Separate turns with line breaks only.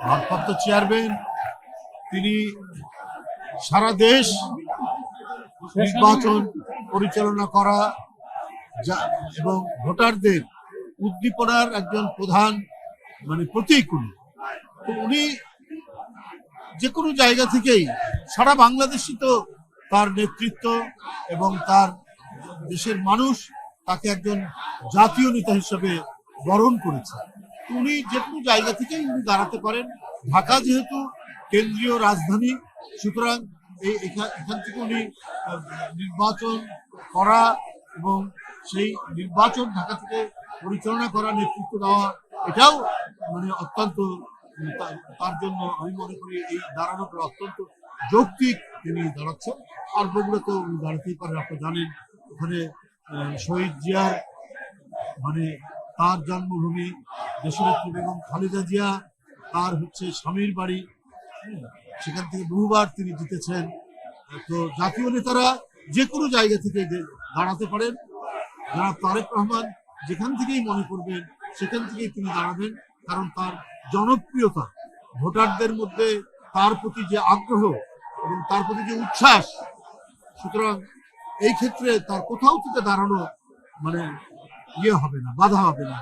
ভারপ্রাপ্ত চেয়ারম্যান, তিনি সারা দেশ নির্বাচন পরিচালনা করা এবং ভোটারদের উদ্দীপনার একজন প্রধান প্রতীক উনি। তো উনি যে কোনো জায়গা থেকেই সারা বাংলাদেশই তো তার নেতৃত্ব এবং তার দেশের মানুষ তাকে একজন জাতীয় নেতা হিসেবে বরণ করেছে। উনি যে কোনো জায়গা থেকেই উনি দাঁড়াতে পারেন। ঢাকা যেহেতু কেন্দ্রীয় রাজধানী, সুতরাং এখান থেকে উনি নির্বাচন করা এবং সেই নির্বাচন ঢাকা থেকে পরিচালনা করা, নেতৃত্ব দেওয়া, এটাও অত্যন্ত তার জন্য আমি মনে করি এই দাঁড়ানোটা অত্যন্ত যৌক্তিক তিনি দাঁড়াচ্ছেন। আর বগুড়াতে উনি দাঁড়াতেই পারেন। আপনি জানেন ওখানে শহীদ জিয়ার তার জন্মভূমি, দেশনেত্রী বেগম খালেদা জিয়া তার স্বামীর বাড়ি, সেখান থেকে বহুবার তিনি জিতেছেন। তো জাতীয় নেতারা যে কোনো জায়গা থেকে দাঁড়াতে পারেন। জনাব তারেক রহমান যেখান থেকেই মনে করবেন সেখান থেকেই তিনি দাঁড়াবেন, কারণ তার জনপ্রিয়তা, ভোটারদের মধ্যে তার প্রতি যে আগ্রহ এবং তার প্রতি যে উচ্ছ্বাস, সুতরাং এই ক্ষেত্রে তার কোথাও থেকে দাঁড়ানো ইয়ে হবে না, বাধা হবে না।